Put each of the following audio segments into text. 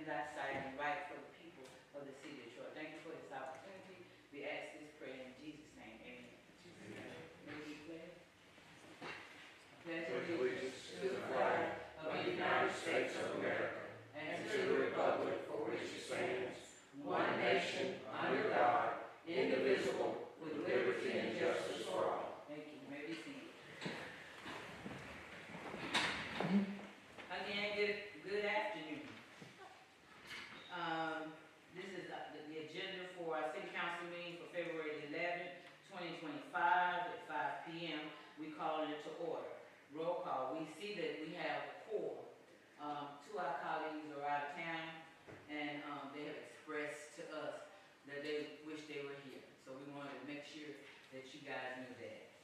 in thy sight and right for the people of the city of Detroit. Thank you for this opportunity. We ask this prayer in Jesus' name. Amen. May we pray. Pledge allegiance to the flag of the United States of America and to the republic for which it stands, one nation, under God, indivisible, with liberty and justice for all. Thank you. You may be seated. Again, good afternoon. This is the agenda for our city council meeting for February 11, 2025 at 5 p.m. We call it to order. Roll call. We see that we have a quorum. Two of our colleagues are out of town, and they have expressed to us that they wish they were here. So we wanted to make sure that you guys knew that.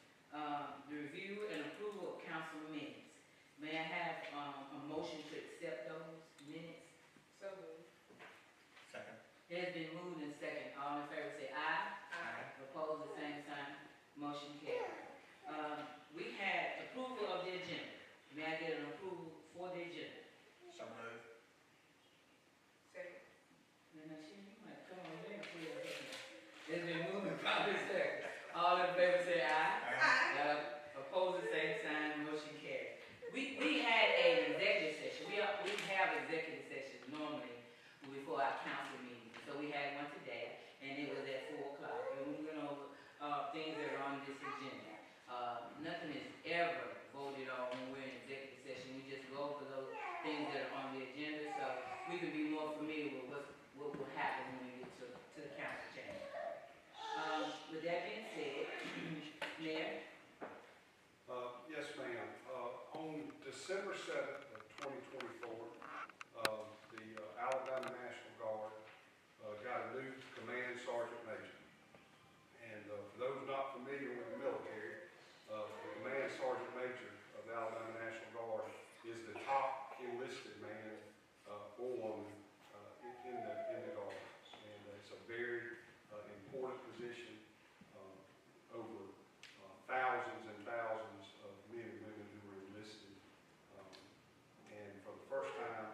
The review and approval of council minutes. May I have a motion to accept those minutes? So moved. Second. It has been moved and second. All in favor say aye. Aye. Opposed, the same sign. Motion carried. We had approval of the agenda. May I get an approval for the agenda? So moved. Second. Then I see you might come on there and say that. It's been moved and probably second. All in favor say aye. Aye. Opposed, the same sign. Motion carried. We had an executive session. We have executive sessions normally before our council meeting. So we had one today, and it was at 4 o'clock. And we went over things that are on this agenda. Nothing is ever voted on when we're in executive session. We just go over those things that are on the agenda, so we can be more familiar with what will happen when we get to the council chamber. With that being said, Mayor. Yes, ma'am. On December 7th of 2024, the Alabama National Guard got a new command sergeant major. And for those not familiar with the military, the command sergeant major of the Alabama National Guard is the top enlisted man or woman in the Guard. And it's a very important position over thousands and thousands of men and women who were enlisted. And for the first time,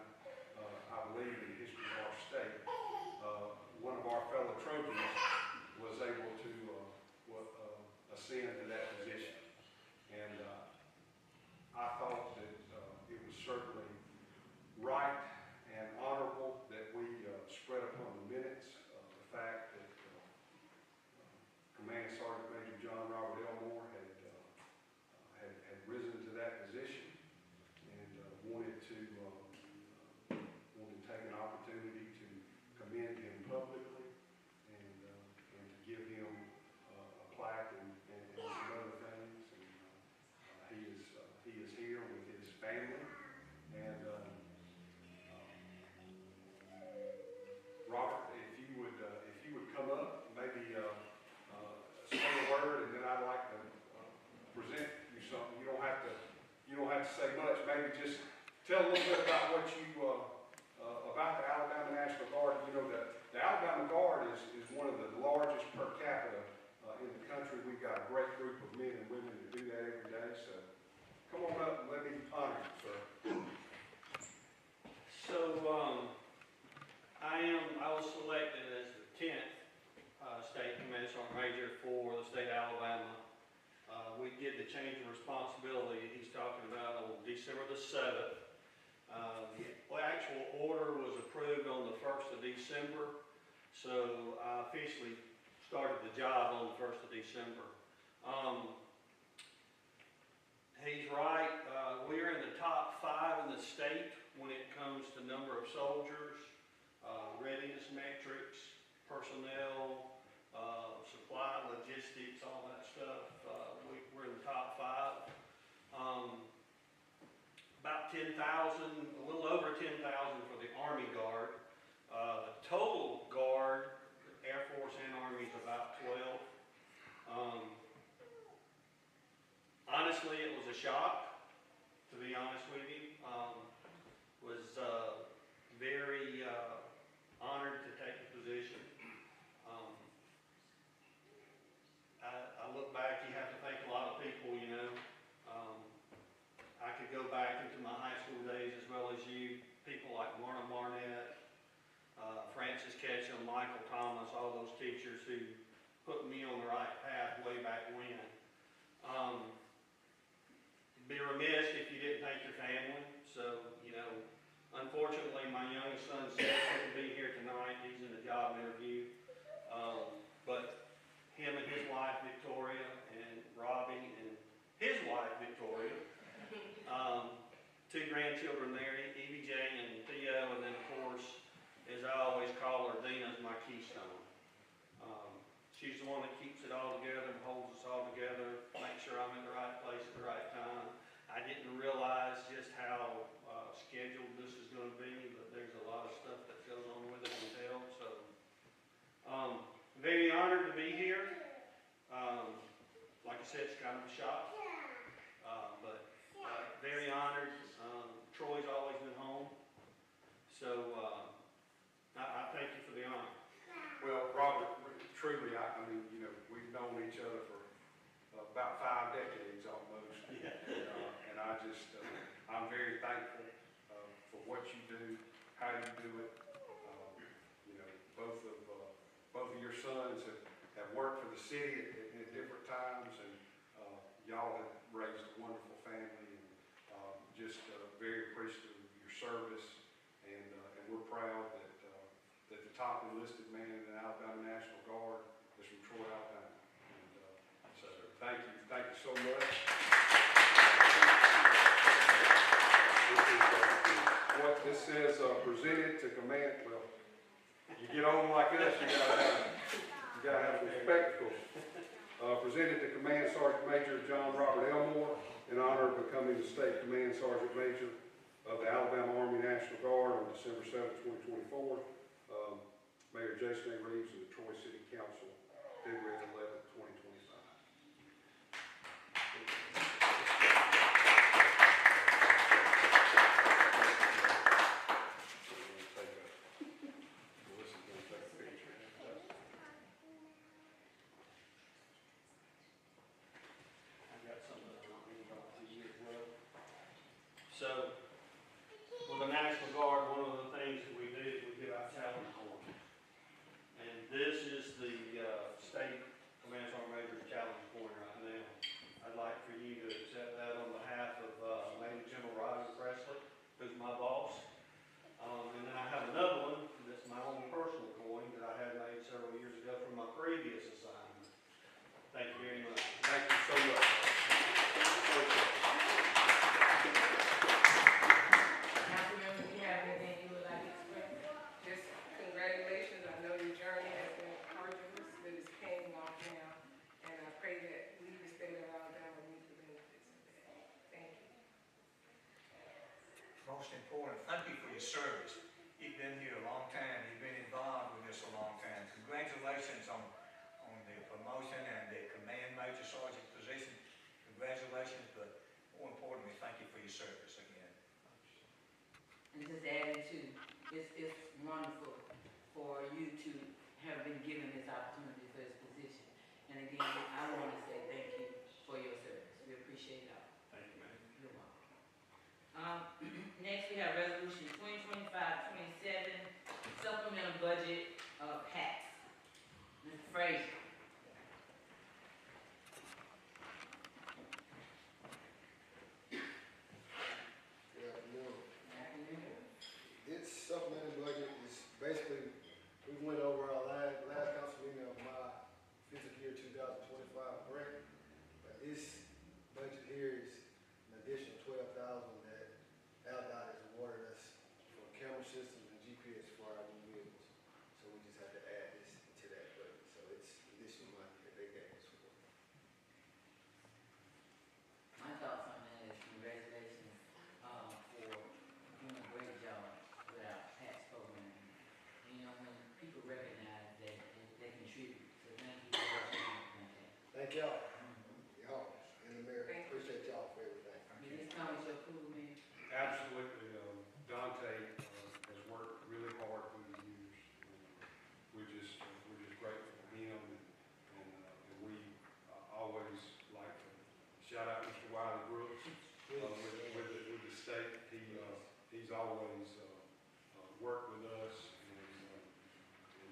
I believe in the history of our state, one of our fellow Trojans was able to ascend to that position. And I thought that it was certainly right and honorable that we spread upon the minutes the fact that Command Sergeant Major John Robert Elmore had risen to that position and wanted to take an opportunity to commend him publicly and to give him a plaque and some other things. And he is here with his family. And Robert, if you would come up, maybe say a word, and then I'd like to present you something. You don't have to say much. Maybe just tell a little bit about what you about the Alabama National Guard. You know that the Alabama Guard is one of the largest per capita in the country. We've got a great group of men and women that do that every day. So come on up and let me honor you, sir. So I was selected as the 10th State Command Sergeant Major for the state of Alabama. We did the change of responsibility he's talking about on December the 7th. The actual order was approved on the 1st of December, so I officially started the job on the 1st of December. He's right. We are in the top 5 in the state when it comes to number of soldiers, readiness metrics, personnel, supply, logistics, all that stuff. We're in the top 5. About 10,000, a little over 10,000 for the Army Guard. The total Guard, Air Force and Army, is about 12. Honestly, it was a shock, to be honest with you. Was very honored to take the position. I look back, you have to thank a lot of people, you know. I could go back into my high school days as well as you, people like Marna Barnett, Ketchum, Michael Thomas, all those teachers who put me on the right path way back when. Be remiss if you didn't thank your family. So, unfortunately, my youngest son Seth couldn't be here tonight. He's in a job interview. But him and his wife Victoria and Robbie and his wife Victoria, two grandchildren there, Evie J and Theo, and then of course, as I always call her, Dina's my keystone. She's the one that keeps it all together and holds us all together, makes sure I'm in the right place at the right time. I didn't realize just how scheduled this is going to be, but there's a lot of stuff that goes on with it until. So, very honored to be here. Like I said, it's kind of a shock, but very honored. Troy's always been home, so I thank you for the honor. Well, Robert, truly, I mean, we've known each other for about 5 decades almost. Yeah. And I'm very thankful for what you do, how you do it. Both of your sons have worked for the city at different times, and y'all have raised a wonderful family, and just very appreciative of your service, and we're proud that the top enlisted man in the Alabama National Guard is from Troy, Alabama. And so thank you so much. What this says, presented to command, well, you get on like this, you gotta have some spectacles. Presented to Command Sergeant Major John Robert Elmore in honor of becoming the State Command Sergeant Major of the Alabama Army National Guard on December 7th, 2024. Mayor Jason A. Reeves and the Troy City Council, February 11th, 2025. So, with the National Guard, one of the things that we do is we give out challenge coins. And this is the State Command Sergeant Major's challenge coin right now. I'd like for you to accept that on behalf of Major General Roger Presley, who's my boss. And then I have another one that's my own personal coin that I had made several years ago from my previous assignment. Thank you very much. Thank you so much. Councilmember, do you have anything you would like to express? Just congratulations. I know your journey has been arduous, but it's paying off now. And I pray that we, the state of Alabama, reap the benefits of that. Thank you. Most important, thank you for your service. You've been here a long time, you've been involved with this a long time. Congratulations on the promotion and the command major sergeant position. Congratulations, but more importantly, thank you for your service again. And just adding to, it's wonderful for you to have been given this opportunity for this position. And again, I want to say thank you for your service. We appreciate it all. Thank you, ma'am. You're welcome. Next, we have resolution 2025-27, supplemental budget of PATS. Mr. Frazier. Good afternoon. Afternoon. This supplemental budget is basically, we went over our last council meeting of my fiscal year 2025 grant. But this budget here is an additional $12,000 that ALDOT has awarded us for camera systems and GPS for our new vehicles. So we just have to add this to that budget. So it's additional money that they gave us for. My thoughts on that is congratulations for doing a great job with our PATS program. You know, when people recognize that they contribute, so thank you for what you're doing. Thank y'all. Y'all and the mayor, Thank you. appreciate y'all for everything. Did this come with your approval, man? Absolutely. Dante has worked really hard through the years. We're just grateful for him, and we always like to shout out Mr. Wiley Brooks with the state. He's always worked with us, and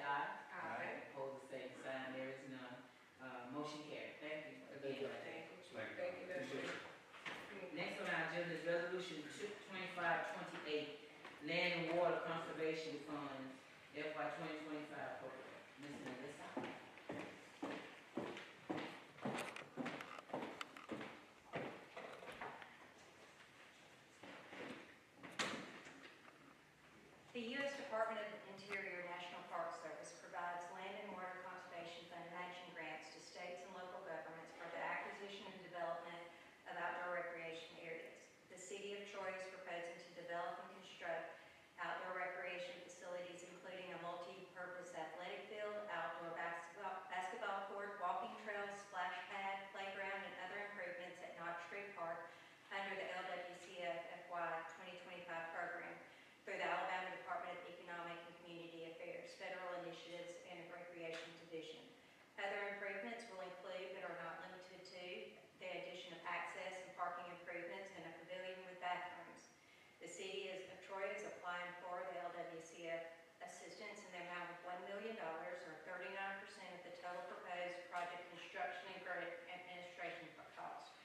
aye. Aye. Opposed, the same sign, there is none. Motion carried. Thank you again. Thank you, that's it. Next on our agenda is resolution 2528, land and water conservation funds, FY 2025 program. Ms. Melissa. The U.S. Department of Interior National Park Service provides land and water conservation fund matching grants to states and local governments for the acquisition and development of outdoor recreation areas. The City of Troy is proposing to develop and construct outdoor recreation facilities including a multi-purpose athletic field, outdoor basketball court, walking trails, splash pad, playground, and other improvements at Knox Street Park under the LWCF FY 2025 program through the Alabama Department of Economic and Community Affairs, Federal Initiatives, and Recreation Division. Other improvements will include, but are not limited to, the addition of access and parking improvements and a pavilion with bathrooms. The City of Troy is applying for the LWCF assistance in the amount of $1 million, or 39% of the total proposed project construction and grant administration cost.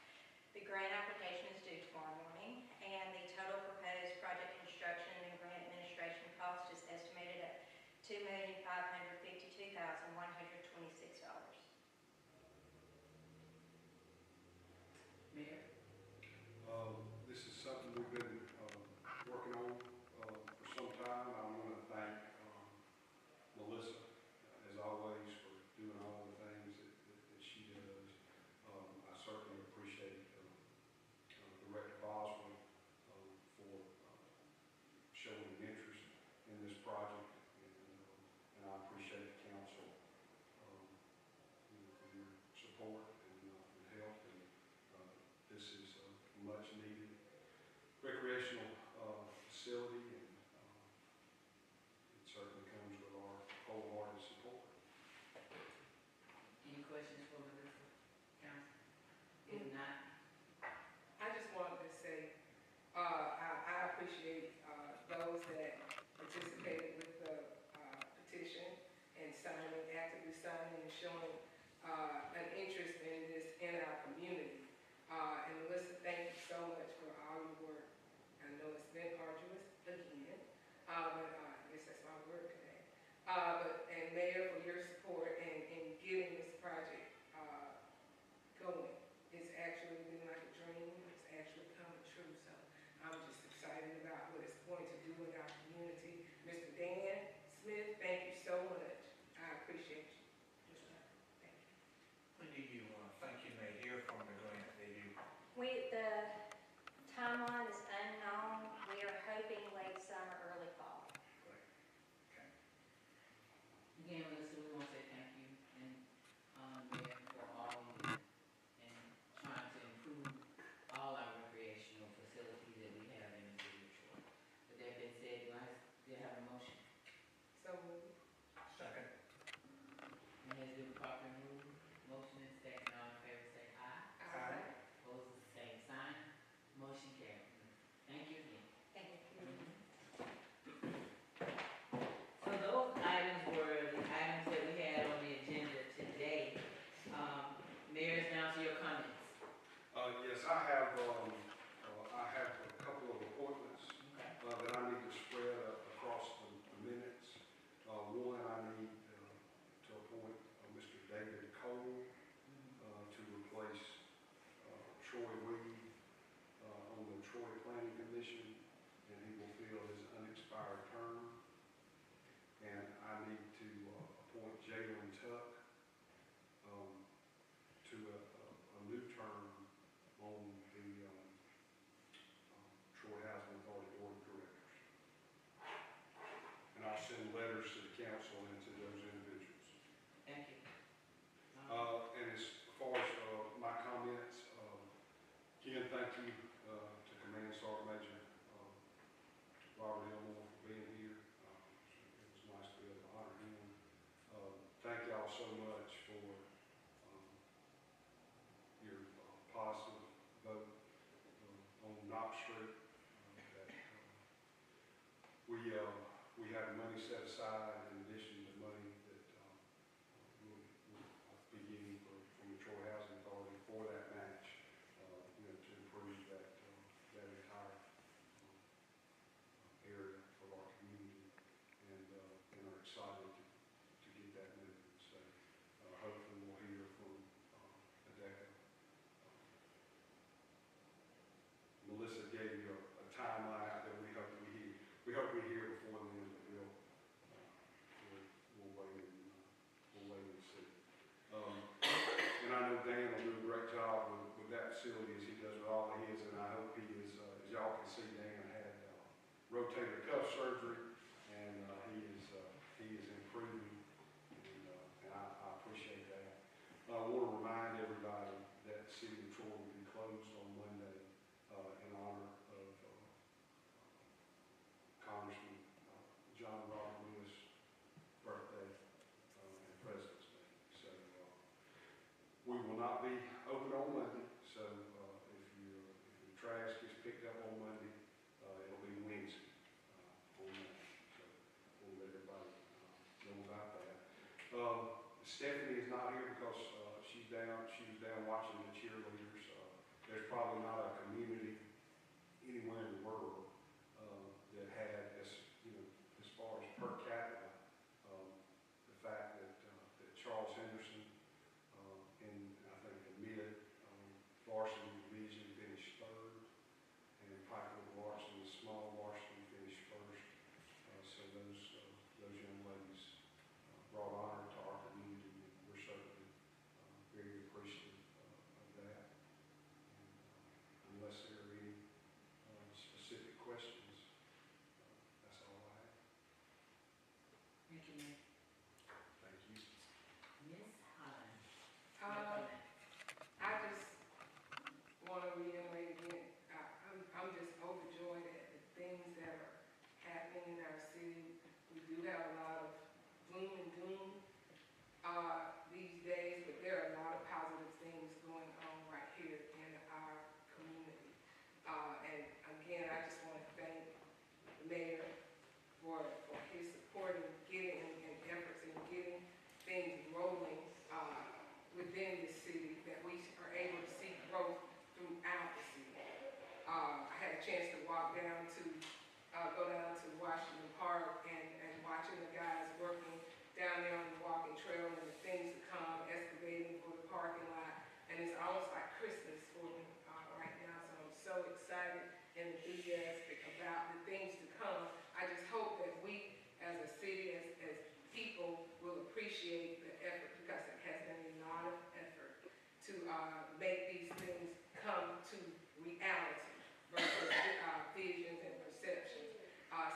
The grant application is due tomorrow morning, and the total proposed project construction and grant administration cost is estimated at $2,552,126. Mayor. This is something we've been working on for some time. I want to thank Melissa, as always, for doing all the things that she does. I certainly appreciate Director Boswell for showing an interest in this project, and I appreciate the council for your support and help. And this is a much needed recreational facility, and it certainly comes with our wholehearted support. Any questions for Melissa, council? If not, I just wanted to say, I appreciate those that participated with the petition and actively signing and showing an interest in this in our community. And Melissa, thank you so much for all your work. I know it's been arduous again, but I guess that's my word today. And Mayor, for your support in getting this project going. It's actually been like a dream. It's actually coming true. So I'm just excited about what it's going to do in our community. Mr. Dan Smith, thank you so much. I appreciate you. Thank you. When do you think you may hear from the grant? The timeline is unknown. We are hoping late summer, early fall. again, Melissa, we want to say thank you, and, Mayor, for all you do in trying to improve all our recreational facilities that we have in the city of Troy. With that being said, do I have a motion? So moved. Second. It has been properly moved, motion and second, all in favor say aye. Aye. Opposed, the same sign, motion carried. Thank you again. Thank you. So those items were the items know Dan will do a great job with that facility as he does with all of his, and I hope he is, as y'all can see, Dan had rotator cuff surgery, and he is improving, and I appreciate that. I want to remind everybody that the city of Troy will be closed on Monday in honor of Congressman John Robert Lewis' birthday and President's Day. So we will not be open on Monday. So if your trash gets picked up on Monday, it'll be Wednesday on Monday. So we'll let everybody know about that. Stephanie is not here because she was down watching the cheerleaders. There's probably not a community anywhere in the world that had, as far as per capita, the fact that Charles Henderson in, I think, the mid varsity division finished third, and Pikeville varsity, the small varsity, finished first. So those young ladies brought honor to our community, and we're certainly very appreciative of that. And unless there are any specific questions, that's all I have. Thank you, Mayor. Thank you. Ms. Holland. I just want to reiterate again, I'm just overjoyed at the things that are happening in our city. We do have a lot of gloom and doom these days, but there are a lot of positive things going on right here in our community. And again, I just want to thank the mayor for his support in getting and efforts in getting things rolling within the city, that we are able to see growth throughout the city. I had a chance to go down to Washington Park and watching the guys working down there on the walking trail and the things to come, excavating for the parking lot. And it's almost like Christmas for me right now, so I'm so excited and enthusiastic about the things to come. I just hope that we as a city, as people, will appreciate the effort, because it has been a lot of effort to make these things come to reality versus visions and perceptions.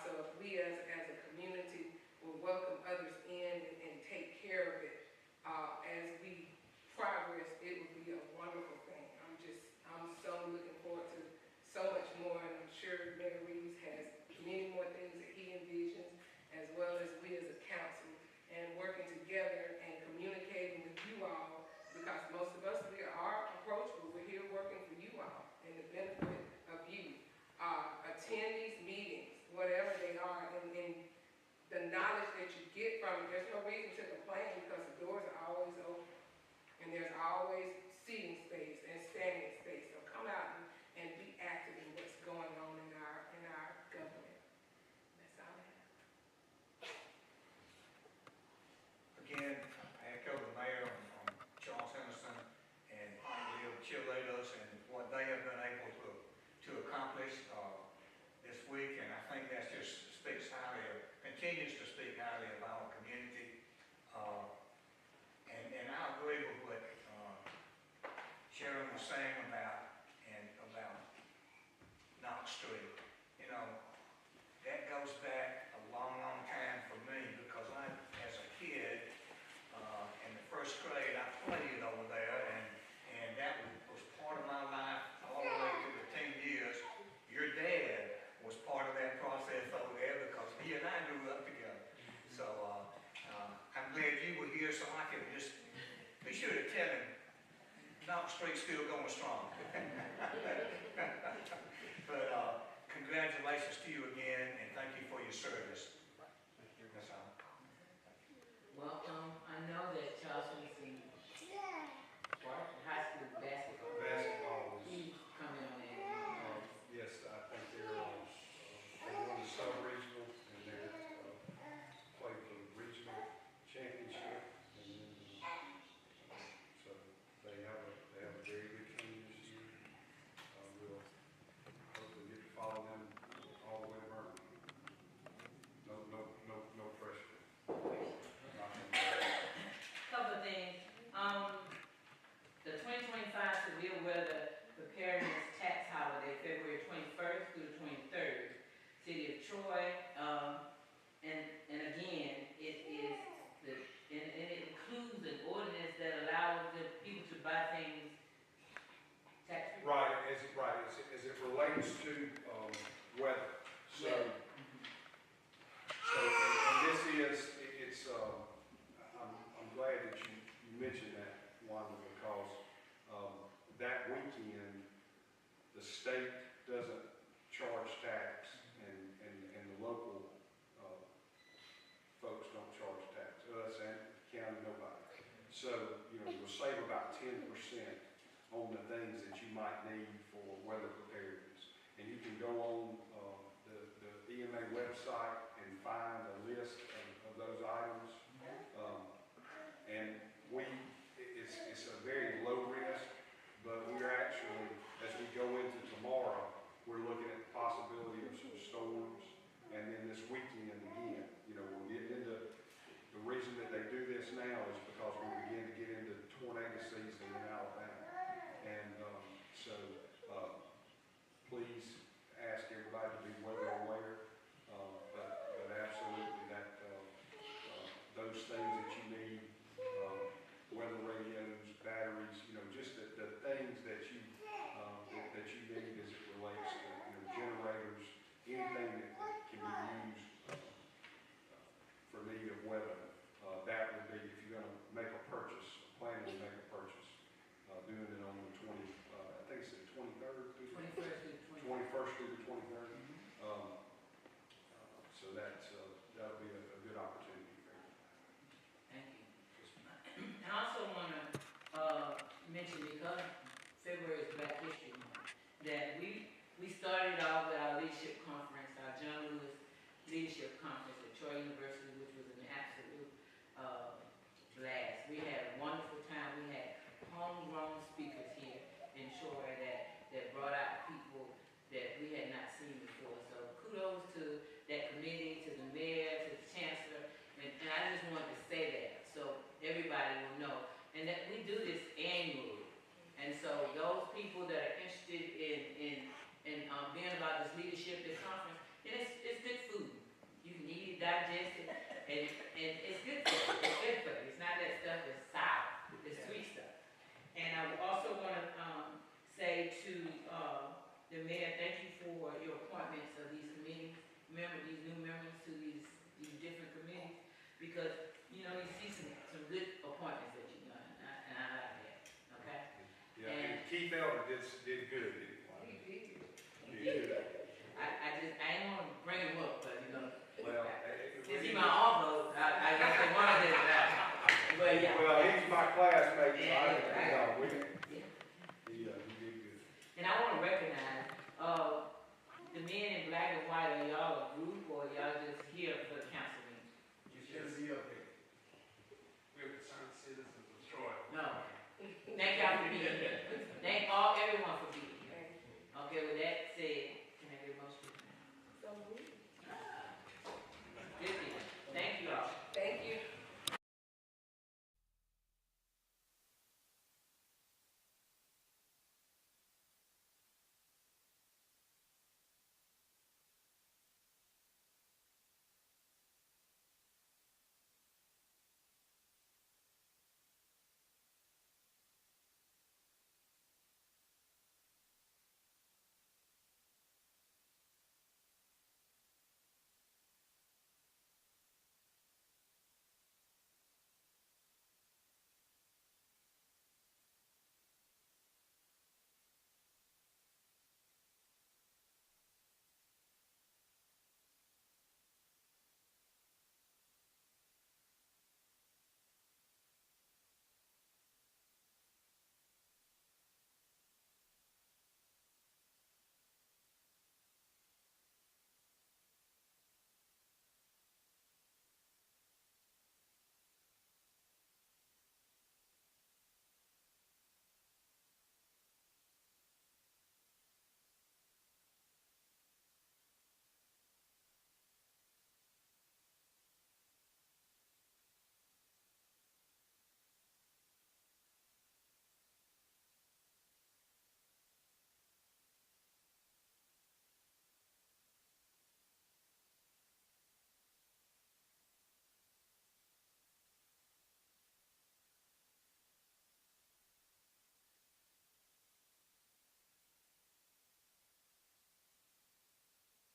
So if we as a community will welcome others in and take care of it as we progress, it would be a wonderful thing. I'm so looking forward to so much more, and I'm sure Mayor Reeves has many more things that he envisions, as well as we as a council, and working together and communicating with you all, because most of us, we are approachable. We're here working for you all and the benefit of you. Attend these meetings, whatever they are, and the knowledge that you get from it. There's no reason to complain, because the doors are always open, and there's always seating space and standing space. So come out and be active in what's going on in our government. That's all I have. Again, I echo the mayor on Charles Henderson and the cheerleaders and what they have been able to accomplish this week, and I think that just speaks highly, continues to speak highly of our community. And I agree with what Sharon was saying about Knox Street. That goes back a long, long time for me, because I, as a kid, in the first grade, I played over there, and that was part of my life all the way through the teen years. Your dad was part of that process over there, because he and I grew up together. state doesn't charge tax and the local, folks don't charge tax, us and county, nobody. So, you'll save about 10% on the things that you might need for weather preparedness. And you can go on, the EMA website and find a list of those items. And it's a very low risk, but we're actually, as we go into tomorrow, we're looking at the possibility of some storms. And then this weekend again, we're getting into, the reason that they do this now is because we begin to get into tornado season in Alabama. And please ask everybody to be weather aware. But absolutely those things that you need, weather radios, batteries, just the things that you need as it relates to, generators, anything that can be used for need of weather. That would be, if you're gonna make a purchase, planning to make a purchase, doing it on the I think it's the 23rd through the 21st through the 23rd. So that'll be a good opportunity for you. Thank you. And I also want to mention, because February is Black History Month, that we started off with our leadership conference, our John Lewis Leadership Conference at Troy University, which was an absolute blast. We had a wonderful time. We had homegrown speakers here in Troy that brought out people that we had not seen before. So kudos to that committee, to the mayor, to the chancellor, and I just wanted to say that so everybody will know. And that we do this annually. And so those people that are interested in being about this leadership, this conference, and it's good food. You can eat it, digest it, and it's good for you. It's good for you. It's not that stuff that's sour. It's sweet stuff. And I also want to say to the mayor, thank you for your appointments of these committees, these new members to these different committees, because you see some good appointments that you've done, and I like that. Okay. Yeah, and Keith Elder did good. He did. I ain't want to bring him up, but Well, since he's my uncle, I guess they wanted it about. But yeah. Well, he's my classmate, so Yeah, he did good. And I want to recognize the men in black and white. Are y'all a group, or y'all just here for the council meeting? You should be up here. We're concerned citizens of Troy. No. Thank y'all